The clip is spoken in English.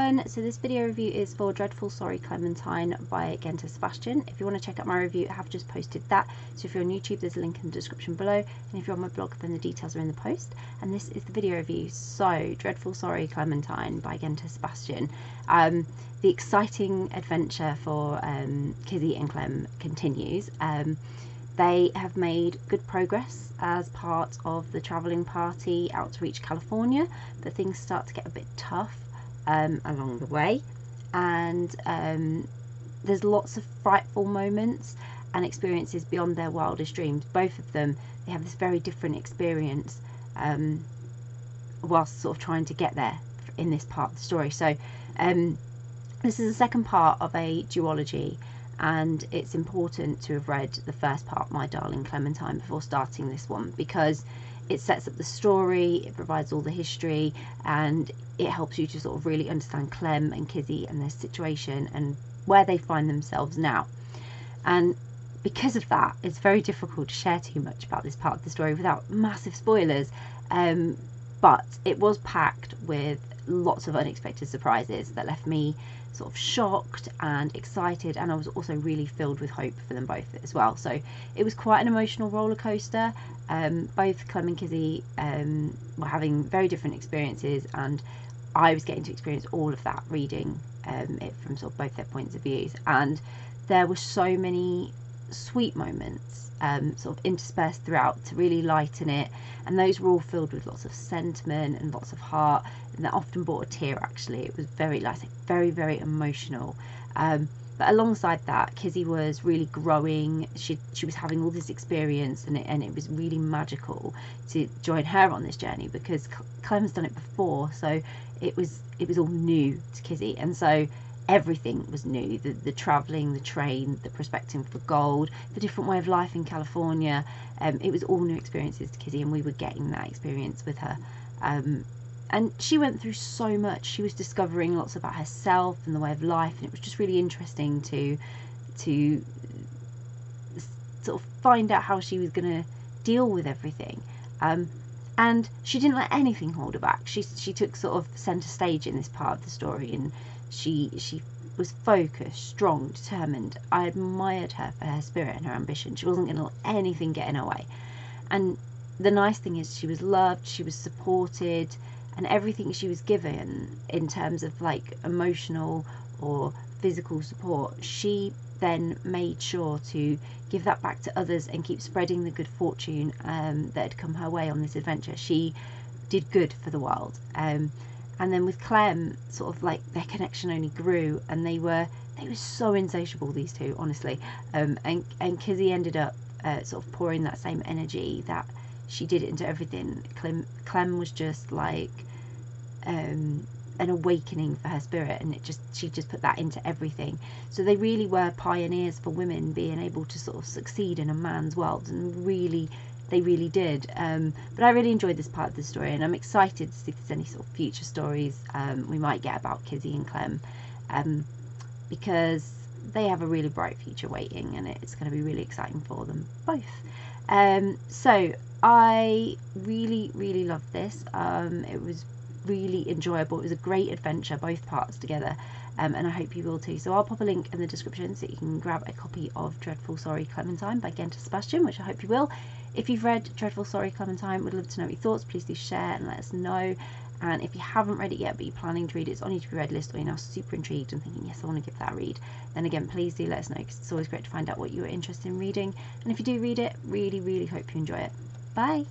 everyone, so this video review is for Dreadful Sorry Clementine by Genta Sebastian. If you want to check out my review, I have just posted that, so if you're on YouTube there's a link in the description below, and if you're on my blog then the details are in the post. And this is the video review. So Dreadful Sorry Clementine by Genta Sebastian. The exciting adventure for Kizzy and Clem continues. They have made good progress as part of the travelling party out to reach California, but things start to get a bit tough along the way, and there's lots of frightful moments and experiences beyond their wildest dreams. Both of them, they have this very different experience whilst sort of trying to get there in this part of the story. So this is the second part of a duology, and it's important to have read the first part, My Darling Clementine, before starting this one, because it sets up the story, it provides all the history, and it helps you to sort of really understand Clem and Kizzy and their situation and where they find themselves now. And because of that, it's very difficult to share too much about this part of the story without massive spoilers, but it was packed with lots of unexpected surprises that left me sort of shocked and excited, and I was also really filled with hope for them both as well. So it was quite an emotional roller coaster. Both Clem and Kizzy were having very different experiences, and I was getting to experience all of that reading it from sort of both their points of views. And there were so many sweet moments sort of interspersed throughout to really lighten it, and those were all filled with lots of sentiment and lots of heart, and that often brought a tear. Actually, it was very, like I say, very emotional. But alongside that, Kizzy was really growing. She was having all this experience, and it was really magical to join her on this journey, because Clem's done it before, so it was all new to Kizzy, and so everything was new. The travelling, the train, the prospecting for gold, the different way of life in California. It was all new experiences to Kizzy, and we were getting that experience with her. And she went through so much. She was discovering lots about herself and the way of life, and it was just really interesting to sort of find out how she was going to deal with everything. And she didn't let anything hold her back. She took sort of centre stage in this part of the story, and she was focused, strong, determined. I admired her for her spirit and her ambition. She wasn't going to let anything get in her way. And the nice thing is, she was loved, she was supported, and everything she was given in terms of like emotional or physical support, she then made sure to give that back to others and keep spreading the good fortune that had come her way on this adventure. She did good for the world. And then with Clem, sort of like their connection only grew, and they were so insatiable, these two, honestly. And Kizzy ended up sort of pouring that same energy that she did into everything. Clem was just like an awakening for her spirit, and she just put that into everything. So they really were pioneers for women being able to sort of succeed in a man's world, and they really did. But I really enjoyed this part of the story, and I'm excited to see if there's any sort of future stories we might get about Kizzy and Clem, because they have a really bright future waiting, and it's going to be really exciting for them both. So I really loved this. It was really enjoyable. It was a great adventure, both parts together, and I hope you will too. So I'll pop a link in the description so you can grab a copy of Dreadful Sorry Clementine by Genta Sebastian, which I hope you will. If you've read Dreadful Sorry Clementine, would love to know your thoughts. Please do share and let us know. And if you haven't read it yet, but you're planning to read it, it's on your to be read list, or you're now super intrigued and thinking, yes, I want to give that a read, then again, please do let us know, because it's always great to find out what you are interested in reading. And if you do read it, really hope you enjoy it. Bye!